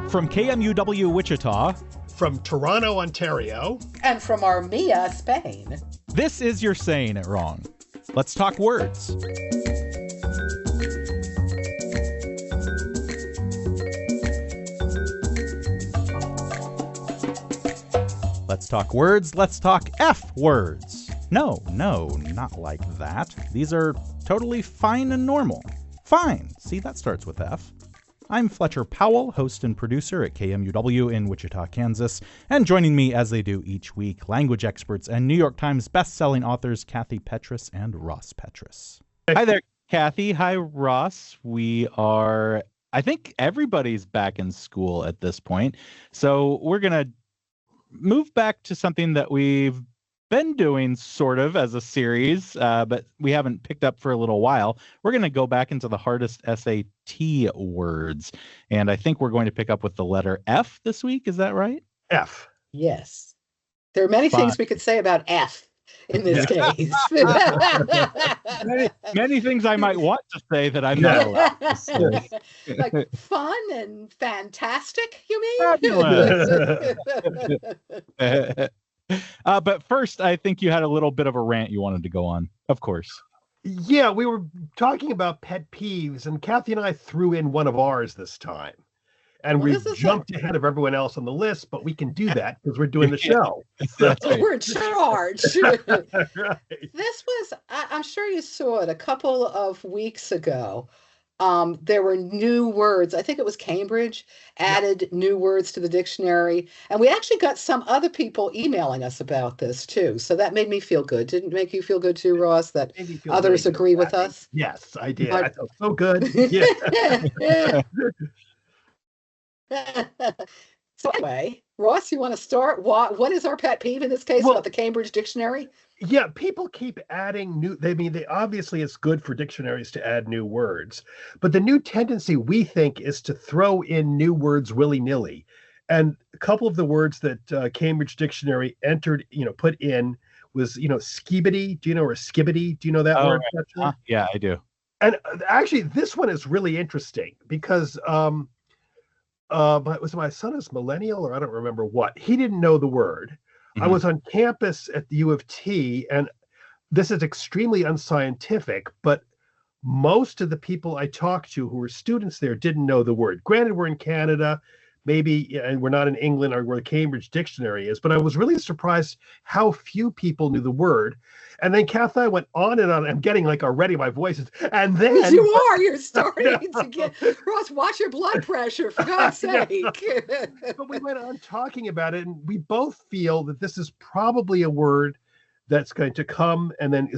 From KMUW Wichita, from Toronto, Ontario, and from Armenia, Spain, this is You're Saying It Wrong. Let's talk words. Let's talk words. Let's talk F words. No, not like that. These are totally fine and normal. Fine. See, that starts with F. I'm Fletcher Powell, host and producer at KMUW in Wichita, Kansas, and joining me as they do each week, language experts and New York Times best-selling authors Kathy Petrus and Ross Petrus. Hi there, Kathy. Hi, Ross. I think everybody's back in school at this point, so we're going to move back to something that we've been doing sort of as a series, but we haven't picked up for a little while. We're going to go back into the hardest SAT words, and I think we're going to pick up with the letter F this week. Is that right? F. Yes. There are many things we could say about F in this case. many things I might want to say that I'm not allowed to say. Like fun and fantastic, you mean? Fabulous. But first, I think you had a little bit of a rant you wanted to go on, of course. Yeah, we were talking about pet peeves, and Kathy and I threw in one of ours this time. And we jumped ahead of everyone else on the list, but we can do that because we're doing the show. That's right. We're in charge. Right. This was, I'm sure you saw it a couple of weeks ago. There were new words. I think it was Cambridge added new words to the dictionary. And we actually got some other people emailing us about this too. So that made me feel good. Didn't it make you feel good too, Ross, that others agree with us? Yes, I did. I felt so good. Yeah. So anyway, Ross, you want to start? What is our pet peeve in this case about the Cambridge Dictionary? Yeah, people keep adding new. They obviously it's good for dictionaries to add new words, but the new tendency we think is to throw in new words willy-nilly. And a couple of the words that Cambridge Dictionary put in was skibidi. Do you know, or skibbity? Do you know that word? Yeah, I do. And actually, this one is really interesting because my son is millennial, or I don't remember what. He didn't know the word. Mm-hmm. I was on campus at the U of T, and this is extremely unscientific, but most of the people I talked to who were students there didn't know the word. Granted, we're in Canada, maybe, and we're not in England or where the Cambridge Dictionary is, but I was really surprised how few people knew the word. And then Kath and I went on and on. I'm getting already my voice is, and then you're starting to get Ross, watch your blood pressure, for God's sake. But we went on talking about it, and we both feel that this is probably a word that's going to come, and then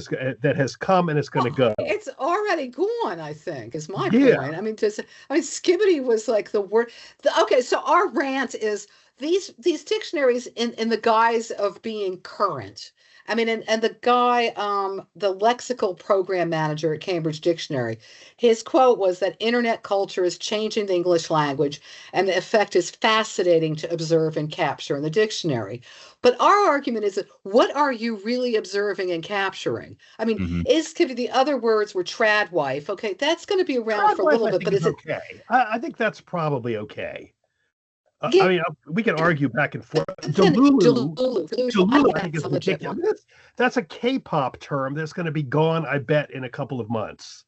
that has come and it's going to go. It's already gone, I think, is my point. I mean, skibbity was like the word. Okay, so our rant is these dictionaries in the guise of being current. I mean, and the guy, the lexical program manager at Cambridge Dictionary, his quote was that internet culture is changing the English language, and the effect is fascinating to observe and capture in the dictionary. But our argument is that what are you really observing and capturing? I mean, the other words were tradwife. Okay, that's going to be around for a little bit, but is it okay? I think that's probably okay. I mean, we can argue back and forth. Delulu, I think is ridiculous. That's a K-pop term that's going to be gone, I bet, in a couple of months.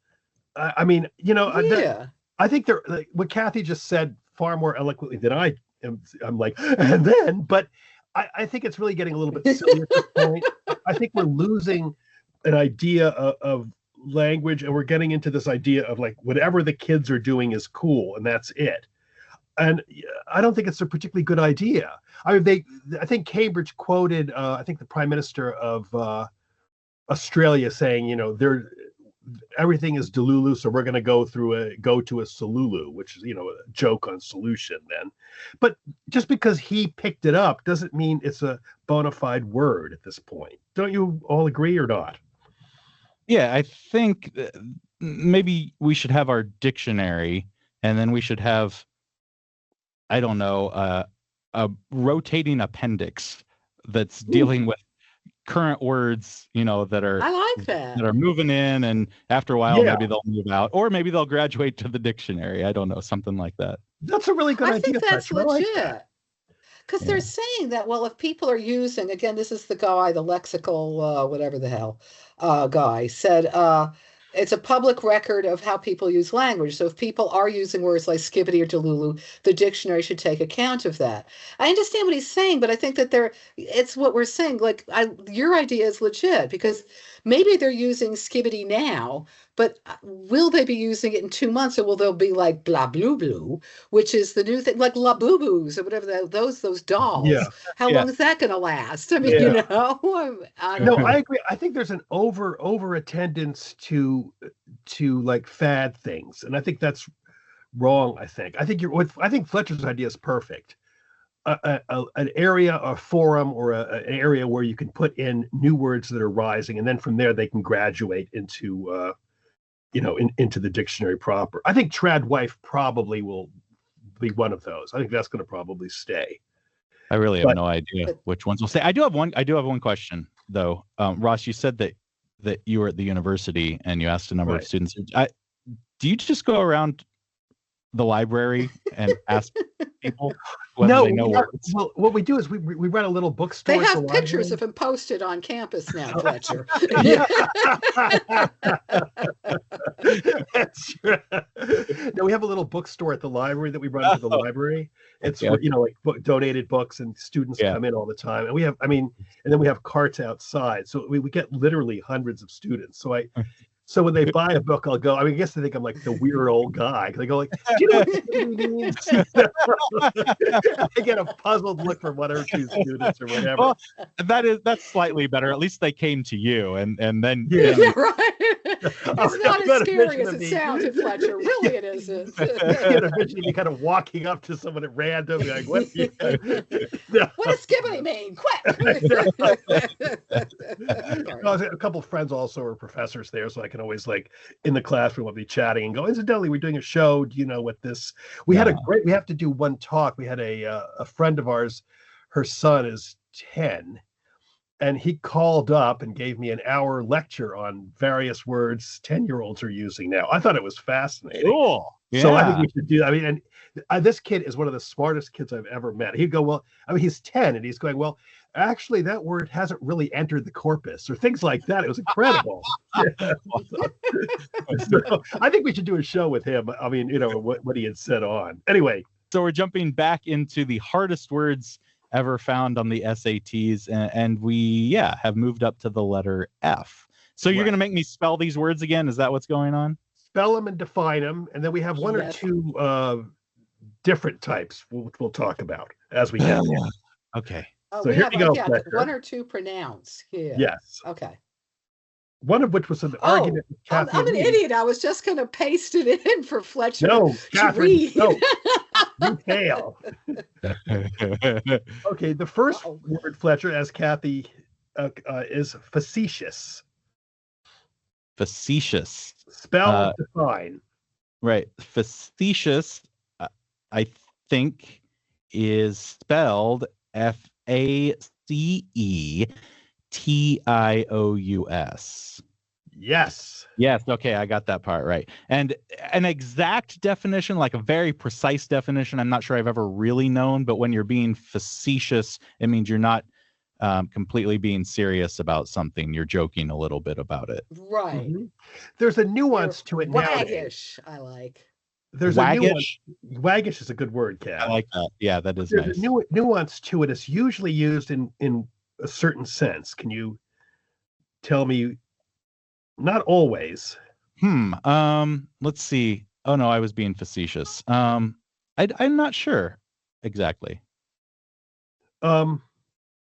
I mean, I think what Kathy just said far more eloquently than I am. I'm like, and then, but I think it's really getting a little bit silly at this point. I think we're losing an idea of language, and we're getting into this idea of whatever the kids are doing is cool, and that's it. And I don't think it's a particularly good idea. I think Cambridge quoted, I think the Prime Minister of Australia saying, everything is Delulu, so we're going to go to a Solulu, which is, a joke on solution then. But just because he picked it up doesn't mean it's a bona fide word at this point. Don't you all agree or not? Yeah, I think maybe we should have our dictionary, and then we should have, I don't know, a rotating appendix that's dealing with current words, that are I like that are moving in, and after a while maybe they'll move out, or maybe they'll graduate to the dictionary. I don't know, something like that. That's a really good idea. I think that's legit. Because Yeah. they're saying that, well, if people are using, again, this is the guy, the lexical, whatever the hell guy said, it's a public record of how people use language. So if people are using words like skibbity or delulu, the dictionary should take account of that. I understand what he's saying, but I think that it's what we're saying. Like, your idea is legit, because maybe they're using skibbity now, but will they be using it in 2 months, or will they be like blah blue blue, which is the new thing, like la boo boos or whatever, those dolls. Yeah. How long is that going to last? I mean, No, I agree. I think there's an over attendance to like fad things, and I think that's wrong. I think Fletcher's idea is perfect. An area, a forum, or an area where you can put in new words that are rising, and then from there they can graduate into into the dictionary proper. I think tradwife probably will be one of those. I think that's going to probably stay. I really have no idea which ones will stay. I do have one question though. Ross, you said that you were at the university and you asked a number of students. Do you just go around the library and ask people whether they know words? Well, what we do is we run a little bookstore. They have pictures of him posted on campus now, Fletcher. That's true. No, we have a little bookstore at the library that we run to the library. It's like donated books, and students come in all the time. And we have, and then we have carts outside, so we get literally hundreds of students. So when they buy a book, I'll go. I guess they think I'm like the weird old guy. They go like, "Do you know what skibbity means?" I get a puzzled look from one or two students or whatever. Well, that's slightly better. At least they came to you, and then right. It's not as scary as it sounded, Fletcher. Really, it isn't. Eventually, you kind of walking up to someone at random, like, "What? What does skibbity mean? Quick!" A couple of friends also are professors there, so I can always, like, in the classroom, I'll be chatting and go, "Incidentally, we're doing a show. Do you know what this?" We have to do one talk. We had a friend of ours, her son is 10, and he called up and gave me an hour lecture on various words 10-year-olds are using now. I thought it was fascinating. Cool. Yeah. So I think we should do that. This kid is one of the smartest kids I've ever met. He'd go, well, he's 10, and he's going, well, actually, that word hasn't really entered the corpus, or things like that. It was incredible. So I think we should do a show with him. What he had said on. Anyway. So we're jumping back into the hardest words ever found on the SATs, and we have moved up to the letter F. So you're going to make me spell these words again? Is that what's going on? Spell them and define them, and then we have one or two different types we'll talk about as we go. Okay. So here we go. One or two pronounce here. Yes. Okay. One of which was an argument with Kathy. I'm an idiot. I was just going to paste it in for Fletcher to read. No, you fail. Okay, the first word, Fletcher, as Kathy is facetious. Facetious. Spell define. Right. Facetious, I think, is spelled FACETIOUS. Yes. Yes. Okay, I got that part right. And an exact definition, like a very precise definition, I'm not sure I've ever really known. But when you're being facetious, it means you're not completely being serious about something. You're joking a little bit about it. Right. Mm-hmm. There's a nuance to it nowadays. Waggish, I like. There's waggish. Waggish is a good word, Kat. I like that. Yeah, that is There's nice. a nuance to it. It's usually used in a certain sense. Can you tell me? Not always. Let's see. Oh no, I was being facetious. I'm not sure exactly. I don't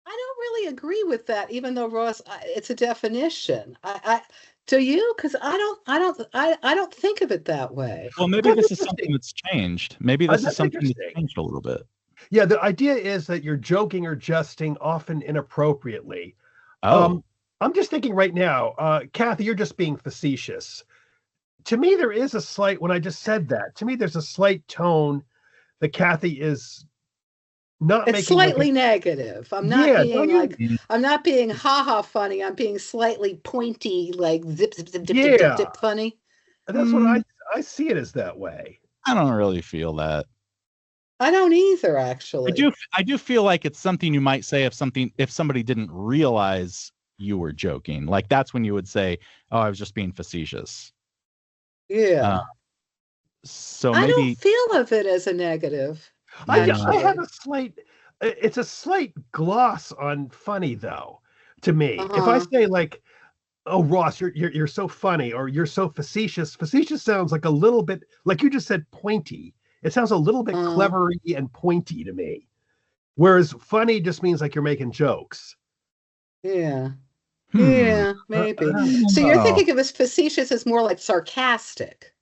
really agree with that, even though Ross, it's a definition. Do you? Because I don't think of it that way. Well, maybe this is something that's changed. Maybe this is something that's changed a little bit. Yeah, the idea is that you're joking or jesting, often inappropriately. Oh. I'm just thinking right now, Kathy, you're just being facetious. To me, there is a slight, when I just said that, to me, there's a slight tone that Kathy is Not it's slightly negative. I'm not being like I'm not being haha funny. I'm being slightly pointy, like zip zip zip dip dip dip funny. That's what I see it as that way. I don't really feel that. I don't either, actually. I do feel like it's something you might say if somebody didn't realize you were joking. Like that's when you would say, "Oh, I was just being facetious." Yeah. So maybe I don't feel of it as a negative. I have it's a slight gloss on funny though, to me. If I say like, "Oh, Ross, you're so funny," or "You're so facetious," facetious sounds like a little bit, like you just said, pointy. It sounds a little bit clevery and pointy to me. Whereas funny just means like you're making jokes. Yeah. Yeah, maybe. So you're thinking of as facetious as more like sarcastic.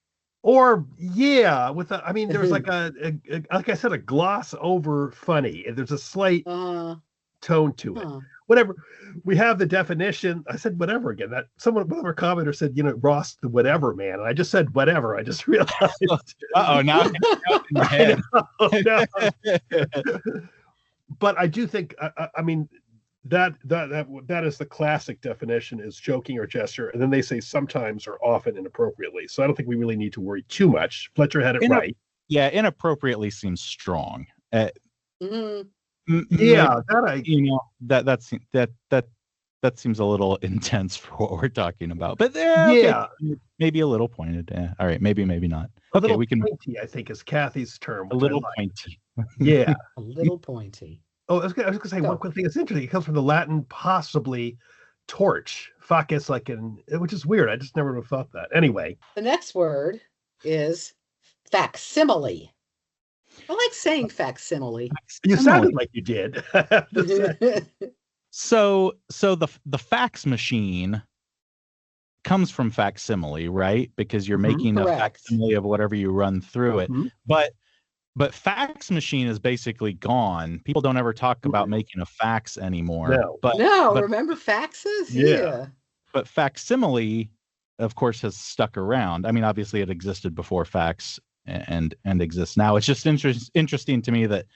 Or there's like like I said, a gloss over funny. There's a slight tone to it. Whatever. We have the definition. I said whatever again. That whatever commenter said, Ross, the whatever man. And I just said whatever. I just realized. Now it's in your head. But I do think, I mean, that is the classic definition, is joking or gesture, and then they say sometimes or often inappropriately. So I don't think we really need to worry too much. Fletcher had it right. Yeah, inappropriately seems strong. That seems a little intense for what we're talking about. But maybe a little pointed. Yeah. All right, maybe not. Okay, we can. Pointy, I think, is Kathy's term. A little pointy. Yeah, a little pointy. Oh, I was going to say one quick thing that's interesting. It comes from the Latin, possibly, torch, facus, which is weird. I just never would have thought that. Anyway, the next word is facsimile. I like saying facsimile. You sounded like you did. So the fax machine comes from facsimile, right? Because you're making a facsimile of whatever you run through it. But fax machine is basically gone. People don't ever talk about making a fax anymore. But remember faxes? Yeah. But facsimile, of course, has stuck around. I mean, obviously it existed before fax and exists now. It's just interesting to me that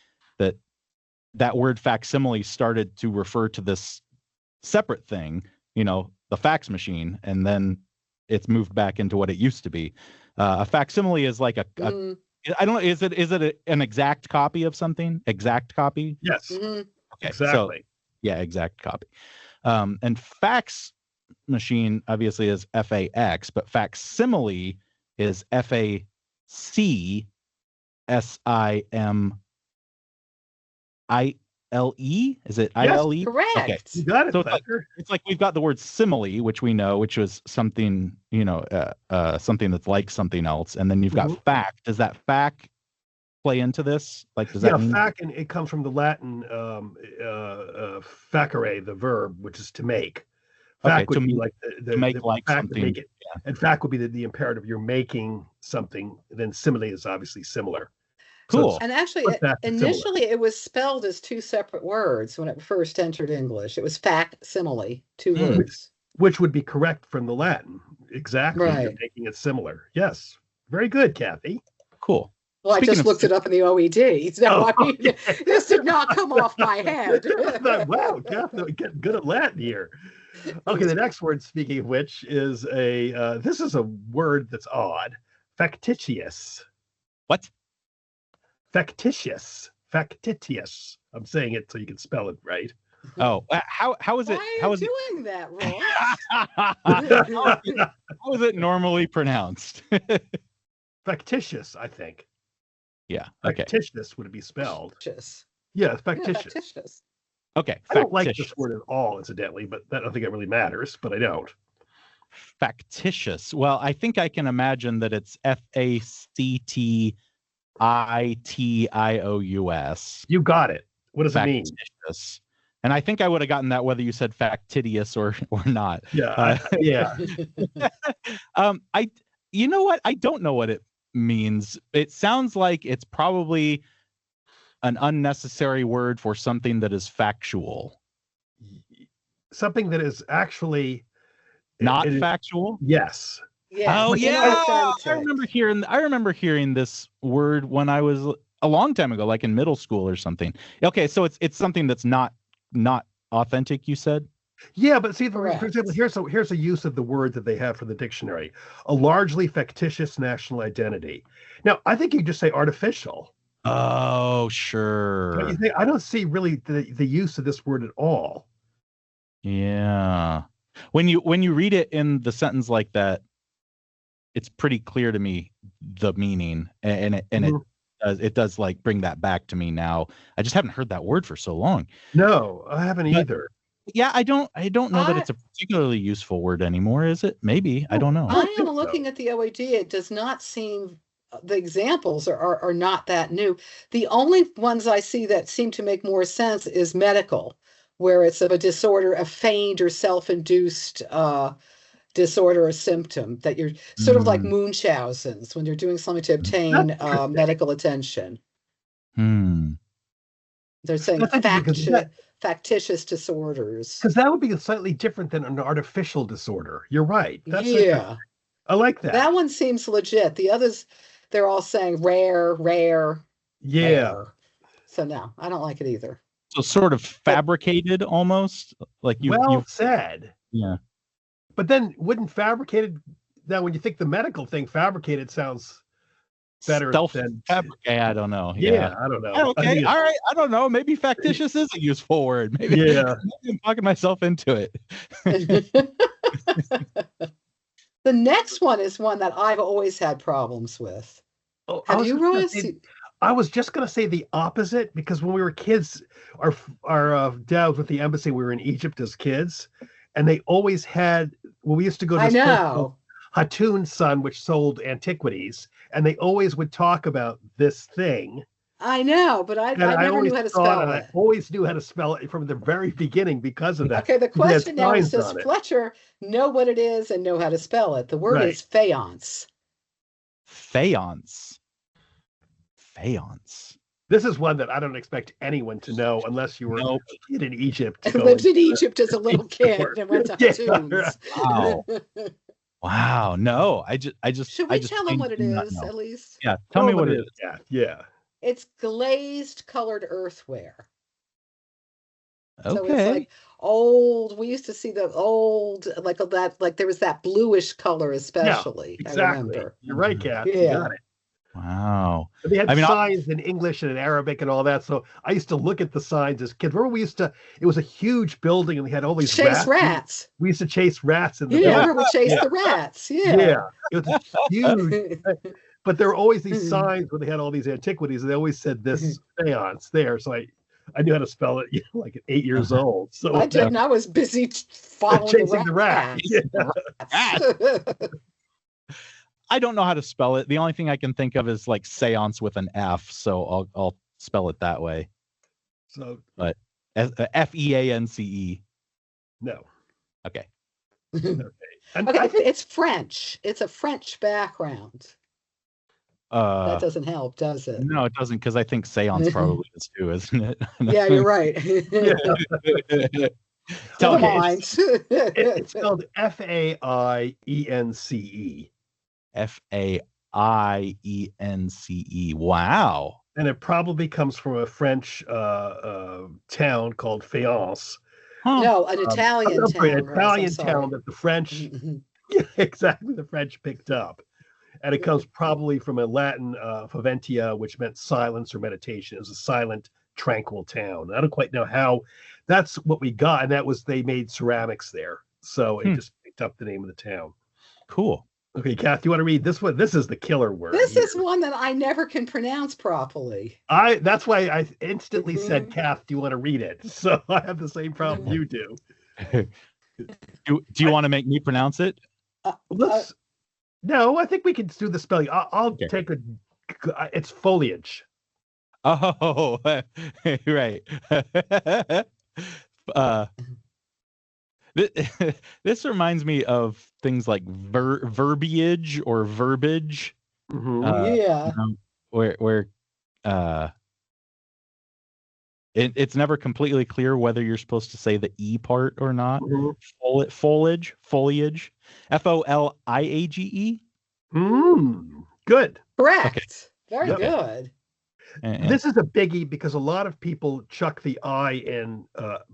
word facsimile started to refer to this separate thing, the fax machine, and then it's moved back into what it used to be. A facsimile is like I don't know. Is it an exact copy of something? Exact copy? Yes. Mm-hmm. Okay. Exactly. So, exact copy. And fax machine obviously is FAX, but facsimile is FACSIMILE. Is it ILE? Yes, correct. Okay. You got it. So it's like we've got the word simile, which we know, which was something, something that's like something else, and then you've got fact. Does that fact play into this? Like, does that mean? Fact, and it comes from the Latin facere, the verb, which is to make. Fact would be like the make like something. Make it. Yeah. And fact would be the imperative. You're making something. Then simile is obviously similar. Cool. So and actually, initially it was spelled as two separate words when it first entered English. It was facsimile, two words. Which would be correct from the Latin. Exactly. Right. You're making it similar. Yes. Very good, Kathy. Cool. Well, I just looked it up in the OED. So, this did not come off my head. Wow, Kathy, getting good at Latin here. Okay, the next word, speaking of which, is this is a word that's odd. Factitious. What? Factitious. I'm saying it so you can spell it right. Oh, how is it? Why are you doing that, Ross? How is it normally pronounced? Factitious, I think. Yeah. Okay. Factitious would it be spelled? Factitious. Yeah, factitious. Yeah, factitious. Okay. I don't like this word at all, incidentally, but I don't think it really matters. But I don't. Factitious. Well, I think I can imagine that it's FACTITIOUS. You got it. What does it mean? And I think I would have gotten that whether you said factidious or not. Yeah. Yeah. You know what? I don't know what it means. It sounds like it's probably an unnecessary word for something that is factual. Something that is actually not factual? Yes. Yeah. Oh yeah. I remember hearing this word when I was a long time ago, like in middle school or something. Okay, so it's something that's not authentic, you said? Yeah, but see, for example, here's a use of the word that they have for the dictionary: a largely fictitious national identity. Now, I think you just say artificial. Oh, sure. I don't see really the use of this word at all. Yeah. When you read it in the sentence like that, it's pretty clear to me the meaning, and it does like bring that back to me now. I just haven't heard that word for so long. No, I haven't either. Yeah, I don't know that it's a particularly useful word anymore, is it? Maybe. I don't know. I am looking at the OAD. It does not seem, the examples are not that new. The only ones I see that seem to make more sense is medical, where it's of a disorder, a feigned or self-induced disorder or symptom, that you're sort of like Munchausen's when you're doing something to obtain medical attention. They're saying factitious disorders. Because that would be slightly different than an artificial disorder. You're right. Yeah. I like that. That one seems legit. The others, they're all saying rare. Yeah. Rare. So no, I don't like it either. So sort of fabricated almost? Like you said. Yeah. But then wouldn't fabricated, now when you think the medical thing, fabricated sounds better than I don't know. Yeah, I don't know. Okay, all right. I don't know. Maybe factitious is a useful word. Maybe I'm talking myself into it. The next one is one that I've always had problems with. Have you, Ross? I was just going to say the opposite, because when we were kids, our dad was with the embassy. We were in Egypt as kids, and they always had, we used to go to this place called Hatoun's Son, which sold antiquities, and they always would talk about this thing. I know, but I never knew how to spell it. I always knew how to spell it from the very beginning because of that. Okay, the question now is, does Fletcher know what it is and know how to spell it? The word is faience. Faience. This is one that I don't expect anyone to know unless you were a kid in Egypt. I lived in Egypt as a little kid and went to Hatoun's. Wow. No, I just. Should we tell them what it is at least? Yeah. Tell me what it is. Yeah. It's glazed colored earthenware. Okay. So it's like old. We used to see the old, like there was that bluish color, especially. Yeah, exactly. I remember. You're right, Kath. Yeah. You got it. Wow. They had signs in English and in Arabic and all that. So I used to look at the signs as kids. Remember, it was a huge building and we had all these rats. We used to chase rats in the building. Remember we chased the rats. Yeah. It was huge. But there were always these signs where they had all these antiquities, and they always said this seance there. So I knew how to spell it, like at 8 years old. So I didn't. I was busy following chasing the rats. I don't know how to spell it. The only thing I can think of is like seance with an F, so I'll spell it that way. So, but FEANCE. No. Okay. Okay. It's French. It's a French background. That doesn't help, does it? No, it doesn't, because I think seance probably is too, isn't it? Yeah, you're right. Tell me. It's spelled FAIENCE. FAIENCE. Wow. And it probably comes from a French town called Faience. No, an Italian town. An Italian town that the French, exactly, the French picked up. And it comes probably from a Latin faventia, which meant silence or meditation. It was a silent, tranquil town. I don't quite know how. That's what we got, and they made ceramics there. So it just picked up the name of the town. Cool. Okay, Kath, you want to read this one? This is the killer word. This is one that I never can pronounce properly. That's why I instantly said, Kath, do you want to read it? So I have the same problem you do. Do you want to make me pronounce it? No, I think we can do the spelling. I'll take it's foliage. Oh, right. This reminds me of things like verbiage or verbage. Mm-hmm. Where it's never completely clear whether you're supposed to say the E part or not. Mm-hmm. Foliage, FOLIAGE. Good. Correct. Okay. Very good. This is a biggie because a lot of people chuck the I in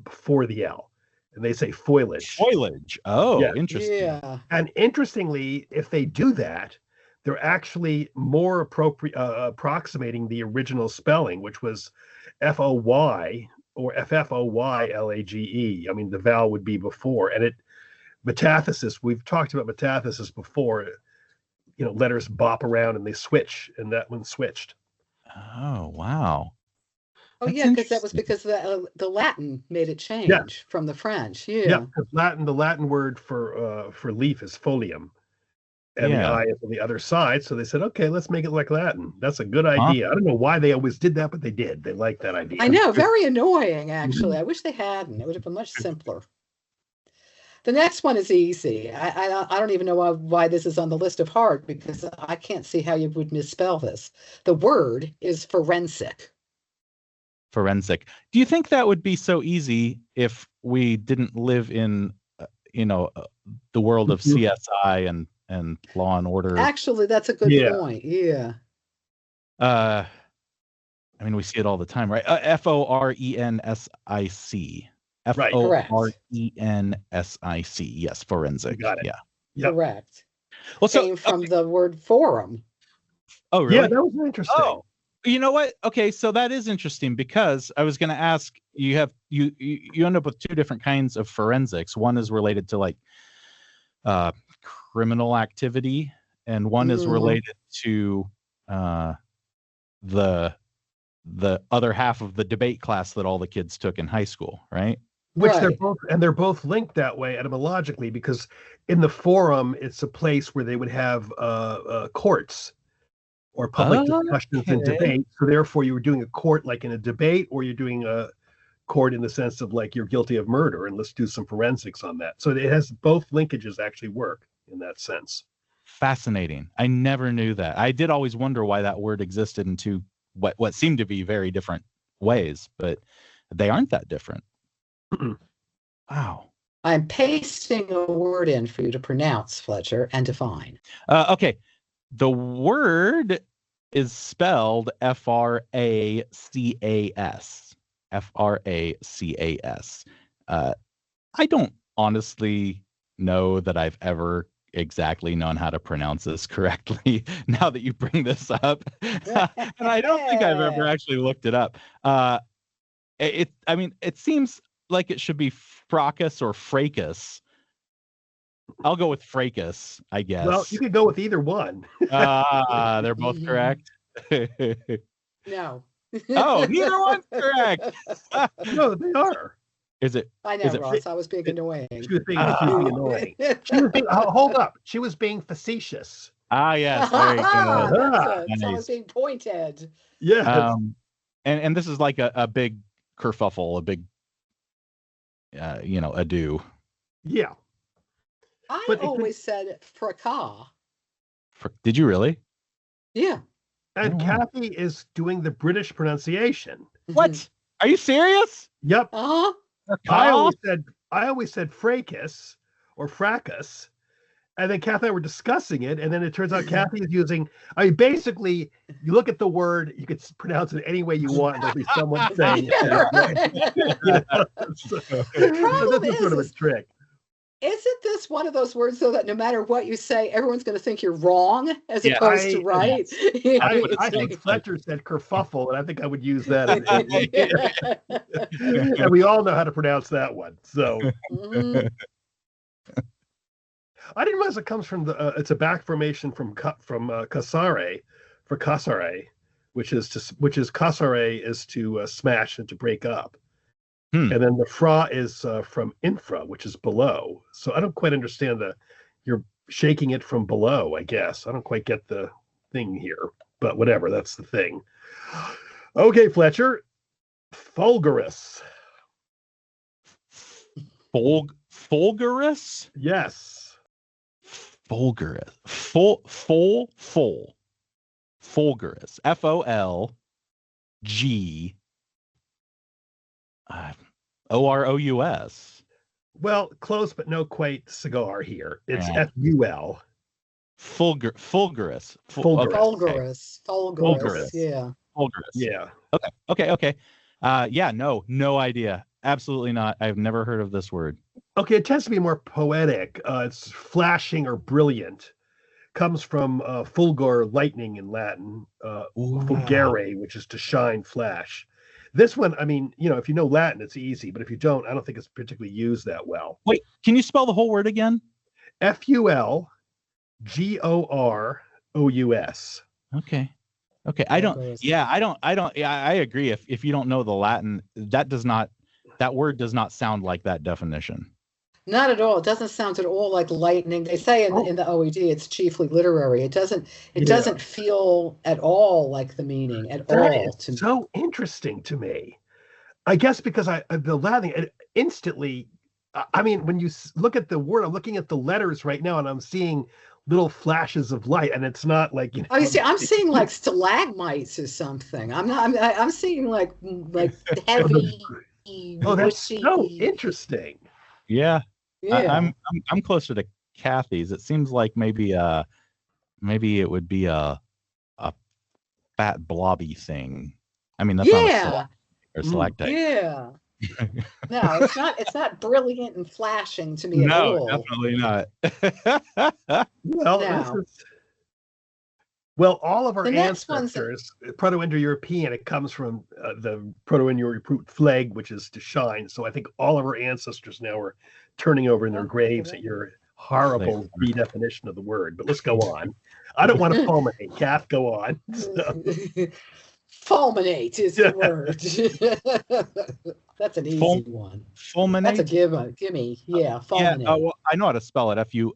before the L, and they say foliage. Foliage. Oh, interesting. Yeah. And interestingly, if they do that, they're actually more approximating the original spelling, which was F-O-Y or F-F-O-Y-L-A-G-E. I mean, the vowel would be before. And metathesis, we've talked about metathesis before. Letters bop around and they switch, and that one switched. Oh, wow. Oh, yeah, because that was because the Latin made it change from the French. Yeah, because the Latin word for leaf is folium, and the I is on the other side. So they said, okay, let's make it like Latin. That's a good idea. I don't know why they always did that, but they did. They liked that idea. I know, very annoying, actually. I wish they hadn't. It would have been much simpler. The next one is easy. I don't even know why this is on the list of hard, because I can't see how you would misspell this. The word is forensic. Forensic. Do you think that would be so easy if we didn't live in, the world of CSI and Law and Order? Actually, that's a good point. Yeah. I mean, we see it all the time, right? F-O-R-E-N-S-I-C. F-O-R-E-N-S-I-C. Yes, forensic. You got it. Yeah. Yep. Correct. Well, came from the word forum. Oh, really? Yeah, that was interesting. Oh, you know what? Okay, so that is interesting, because I was going to ask, you end up with two different kinds of forensics. One is related to like criminal activity, and one is related to the other half of the debate class that all the kids took in high school, right? Which they're both linked that way etymologically, because in the forum, it's a place where they would have courts or public discussions and debates. So therefore, you were doing a court like in a debate, or you're doing a court in the sense of like you're guilty of murder, and let's do some forensics on that. So it has both linkages actually work in that sense. Fascinating. I never knew that. I did always wonder why that word existed in two what seemed to be very different ways, but they aren't that different. Wow. I'm pasting a word in for you to pronounce, Fletcher, and define. Okay. The word is spelled F-R-A-C-A-S. F-R-A-C-A-S. I don't honestly know that I've ever exactly known how to pronounce this correctly now that you bring this up. And I don't think I've ever actually looked it up. It seems like it should be fracas or fracas. I'll go with fracas, I guess. Well, you could go with either one. They're both correct. No. Oh, neither one's correct. No, they are. Is it? I know, Ross. I was being annoying. She was being annoying. Hold up. She was being facetious. Yes. Very good. Nice. I was being pointed. Yeah. And this is like a big kerfuffle, a big, ado. Yeah. I always said fracas. Did you really? Yeah. And Kathy is doing the British pronunciation. What? Are you serious? Yep. Uh-huh. I always said fracas or fracas, and then Kathy and I were discussing it, and then it turns out Kathy is using. basically, you look at the word, you could pronounce it any way you want. There'll be someone saying it. So this is sort of a trick. Isn't this one of those words, though, that no matter what you say, everyone's going to think you're wrong as opposed to right? I think Fletcher said kerfuffle, and I think I would use that. And we all know how to pronounce that one. So I didn't realize it comes from it's a back formation from cassare, for cassare, which is cassare is to smash and to break up. And then the fra is from infra, which is below. So I don't quite understand you're shaking it from below, I guess. I don't quite get the thing here, but whatever, that's the thing. Okay, Fletcher. Fulgurous. Fulgurous? Yes. Fulgurous. Fulgurous. F-O-L-G. O-R-O-U-S. Well, close, but no quite cigar here. It's F-U-L. Fulgurous. Fulgurous. Yeah. Fulgurous. Yeah. Okay. Yeah, no idea. Absolutely not. I've never heard of this word. Okay, it tends to be more poetic. It's flashing or brilliant. Comes from fulgor, lightning in Latin, fulgere, which is to shine, flash. This one, I mean, if you know Latin, it's easy, but if you don't, I don't think it's particularly used that well. Wait, can you spell the whole word again? Fulgorous. Okay. I agree. If you don't know the Latin, that word does not sound like that definition. Not at all. It doesn't sound at all like lightning. They say in the OED it's chiefly literary. It doesn't feel at all like the meaning at all. To me. So interesting to me. I guess because the Latin instantly. I mean, when you look at the word, I'm looking at the letters right now, and I'm seeing little flashes of light, and it's not like Oh, you see, I'm seeing like stalagmites or something. I'm seeing like heavy. Oh, that's so interesting. Yeah. I'm closer to Kathy's. It seems like maybe it would be a fat blobby thing. I mean, that's not a stalactite. Yeah. No, it's not brilliant and flashing to me at all. No, definitely not. Well, all of our ancestors, Proto-Indo-European, it comes from the Proto-Indo-European fleg, which is to shine. So I think all of our ancestors now are turning over in their graves at your horrible redefinition of the word. But let's go on. I don't want to fulminate. Kath, go on. Fulminate is the word. That's an easy one. Fulminate? That's a gimme. Yeah, fulminate. Yeah, well, I know how to spell it. Fulminate.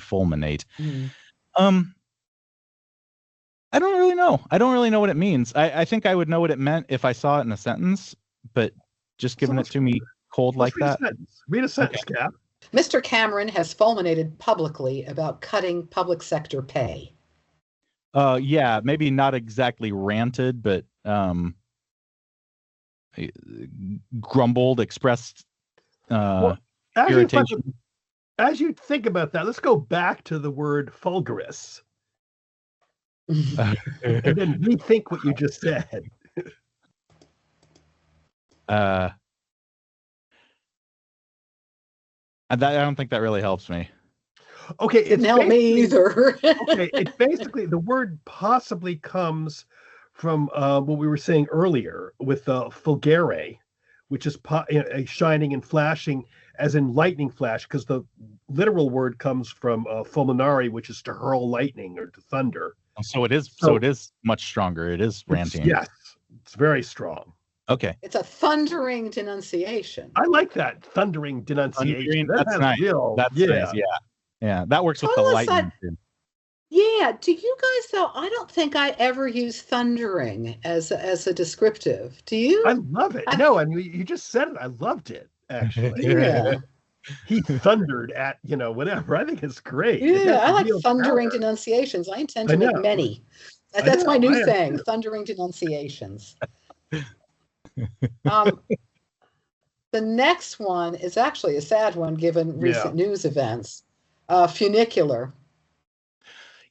Fulminate. I don't really know. I don't really know what it means. I think I would know what it meant if I saw it in a sentence, but just giving it to me cold like that. Read a sentence, Cap. Mr. Cameron has fulminated publicly about cutting public sector pay. Yeah, maybe not exactly ranted, but grumbled, expressed irritation. As you think about that, let's go back to the word fulgurous. And then rethink what you just said. I don't think that really helps me. Okay, it didn't help me either. Okay, it basically, the word possibly comes from what we were saying earlier with fulgere, which is a shining and flashing, as in lightning flash, because the literal word comes from fulminare, which is to hurl lightning or to thunder. So it is. So it is much stronger. It is ranting. Yes, it's very strong. Okay. It's a thundering denunciation. I like that thundering denunciation. That's nice. That's nice. Yeah. That works with the lightning. Yeah. Do you guys though? I don't think I ever use thundering as a descriptive. Do you? I love it. No, and you just said it. I loved it. Actually, yeah. He thundered at whatever. I think it's great. Yeah, I like thundering denunciations. I intend to make many. That's my new thing. Thundering denunciations. The next one is actually a sad one given recent news events. Funicular.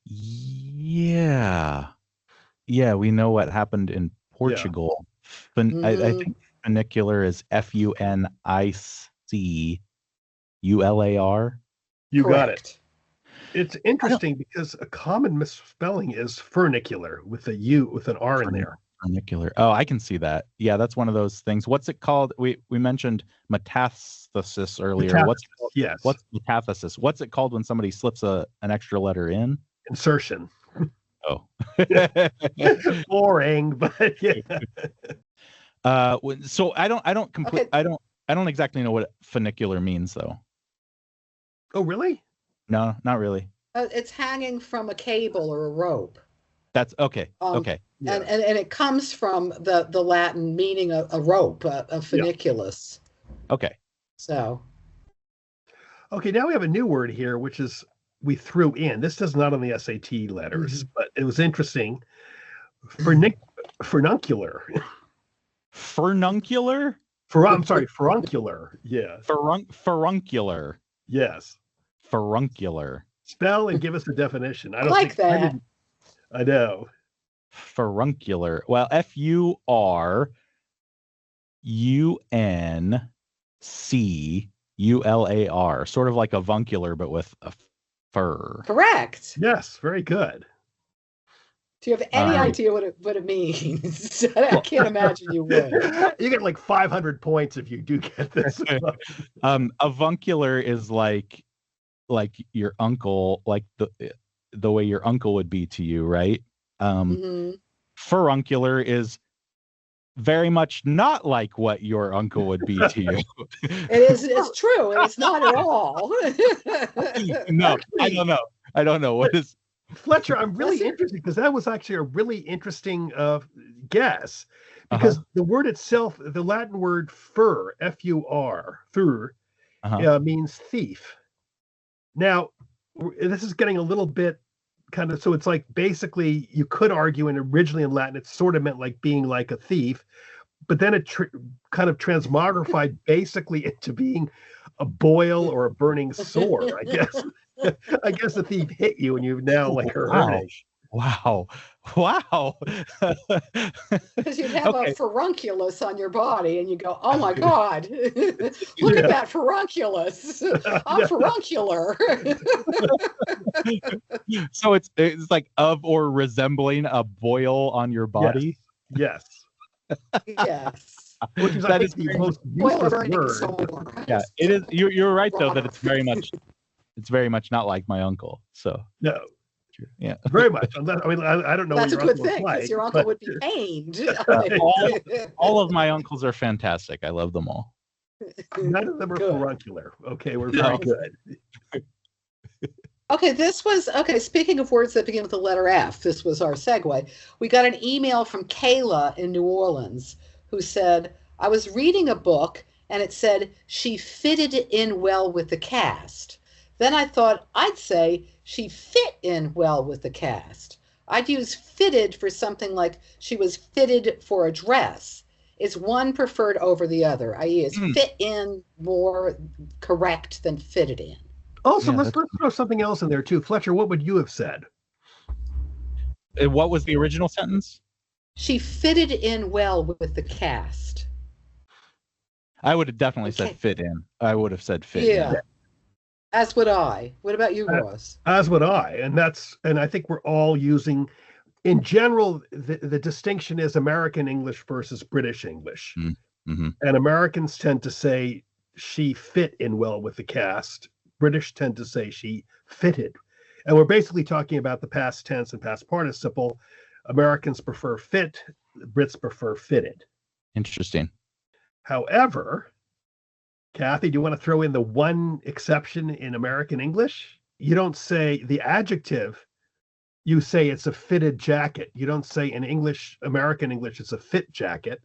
Yeah, we know what happened in Portugal. I think funicular is FUNICULAR. You got it. It's interesting because a common misspelling is furnicular with a U with an R in there. Furnicular. Oh, I can see that. Yeah, that's one of those things. What's it called? We mentioned metathesis earlier. What's metathesis? What's it called when somebody slips an extra letter in? Insertion. Oh. Boring, but yeah. So I don't exactly know what funicular means though. Oh, really? No, not really. It's hanging from a cable or a rope. That's okay. Okay. And it comes from the Latin meaning a rope, a funiculus. Okay. So. Okay, now we have a new word here, which is we threw in. This is not on the SAT letters, but it was interesting. Furnuncular. Furnuncular? Furuncular. Yeah. Furuncular. Yes. Furuncular. Spell and give us a definition. I like that. I know. Furuncular. Well, FURUNCULAR, sort of like avuncular, but with a fur. Correct. Yes, very good. Do you have any idea what it means? I can't imagine you would. You get like 500 points if you do get this. Avuncular is like your uncle, like the way your uncle would be to you, right? Furuncular is very much not like what your uncle would be to you. It's true. It's not at all. No, I don't know. What is Fletcher? I'm really interested because that was actually a really interesting guess, because the word itself, the Latin word fur, F-U-R, means thief. Now, this is getting a little bit kind of, so it's like basically you could argue, and originally in Latin it sort of meant like being like a thief, but then it kind of transmogrified basically into being a boil or a burning sore, I guess. I guess the thief hit you and you've now like are hurting. Wow. Because you'd have a furunculus on your body and you go, oh my God, look at that furunculus. I'm furuncular. So it's like of or resembling a boil on your body? Yes. Yes. Which is, I think, the most useless word. Yeah, it is. You're right though that it's very much not like my uncle. So no. Yeah, very much. I don't know. That's what a good thing, because your uncle would be pained. all of my uncles are fantastic. I love them all. None of them are furuncular. Okay, we're very good. Okay, speaking of words that begin with the letter F, this was our segue. We got an email from Kayla in New Orleans who said, I was reading a book and it said she fitted in well with the cast. Then I thought I'd say she fit in well with the cast. I'd use fitted for something like she was fitted for a dress. Is one preferred over the other? I.e., is fit in more correct than fitted in? Also, let's throw something else in there too. Fletcher, what would you have said? What was the original sentence? She fitted in well with the cast. I would have definitely said fit in. I would have said fit in. As would I. What about you, Ross? As would I. And I think we're all using, in general, the distinction is American English versus British English. Mm-hmm. And Americans tend to say she fit in well with the cast. British tend to say she fitted. And we're basically talking about the past tense and past participle. Americans prefer fit. Brits prefer fitted. Interesting. However, Kathy, do you want to throw in the one exception in American English? You don't say the adjective, you say it's a fitted jacket. You don't say in American English, it's a fit jacket.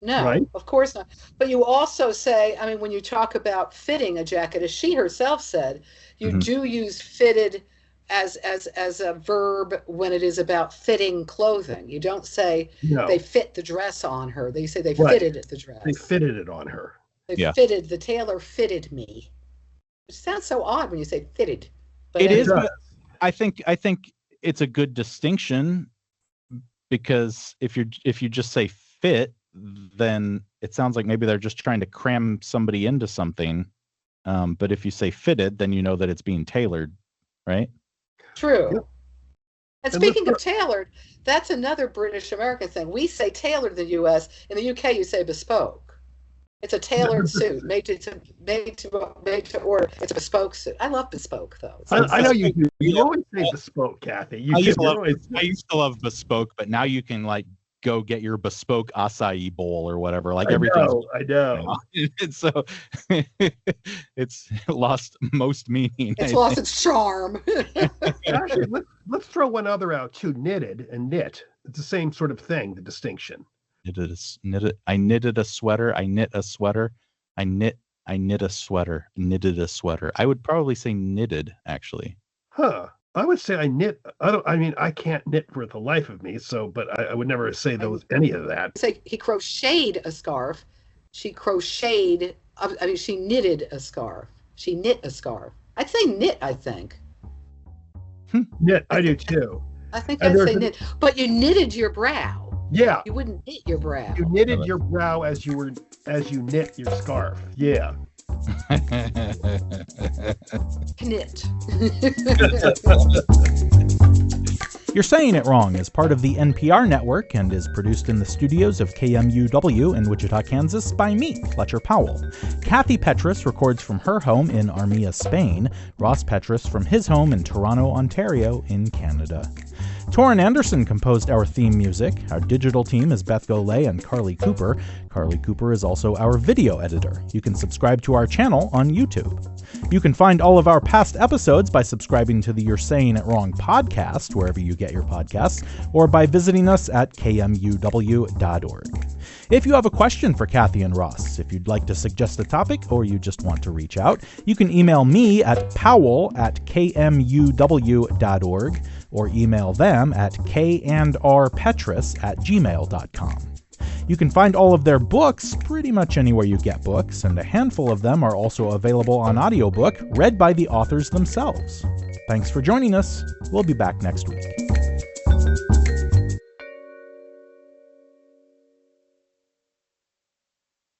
No, right? Of course not. But you also say, I mean, when you talk about fitting a jacket, as she herself said, you do use fitted as a verb when it is about fitting clothing. You don't say they fit the dress on her. They say they fitted the dress. They fitted it on her. Fitted, the tailor fitted me. It sounds so odd when you say fitted. But it is. But I think it's a good distinction, because if you just say fit, then it sounds like maybe they're just trying to cram somebody into something. But if you say fitted, then you know that it's being tailored, right? True. Yep. And speaking of tailored, that's another British American thing. We say tailored in the U.S. In the UK, you say bespoke. It's a tailored suit made to order. It's a bespoke suit. I love bespoke though. I know you do. You always say bespoke, Kathy. I used to love bespoke, but now you can like go get your bespoke acai bowl or whatever. Like everything. I know. So it's lost most meaning. It's lost its charm. Actually, let's throw one other out too. Knitted and knit. It's the same sort of thing. The distinction. Knitted. I knitted a sweater. I knit a sweater. I knit a sweater. Knitted a sweater. I would probably say knitted, actually. Huh. I would say I knit. I can't knit for the life of me. So, but I would never say any of that. Say he crocheted a scarf. She crocheted. She knitted a scarf. She knit a scarf. I'd say knit. I think. Knit, I do too. I think I'd say knit. But you knitted your brow. Yeah. You wouldn't knit your brow. You knitted your brow as you knit your scarf. Yeah. Knit. You're Saying It Wrong is part of the NPR network and is produced in the studios of KMUW in Wichita, Kansas by me, Fletcher Powell. Kathy Petrus records from her home in Armia, Spain. Ross Petrus from his home in Toronto, Ontario in Canada. Torrin Anderson composed our theme music. Our digital team is Beth Golay and Carly Cooper. Carly Cooper is also our video editor. You can subscribe to our channel on YouTube. You can find all of our past episodes by subscribing to the You're Saying It Wrong podcast, wherever you get your podcasts, or by visiting us at kmuw.org. If you have a question for Kathy and Ross, if you'd like to suggest a topic, or you just want to reach out, you can email me at powell@kmuw.org, or email them at kandrpetrus@gmail.com. You can find all of their books pretty much anywhere you get books, and a handful of them are also available on audiobook, read by the authors themselves. Thanks for joining us. We'll be back next week.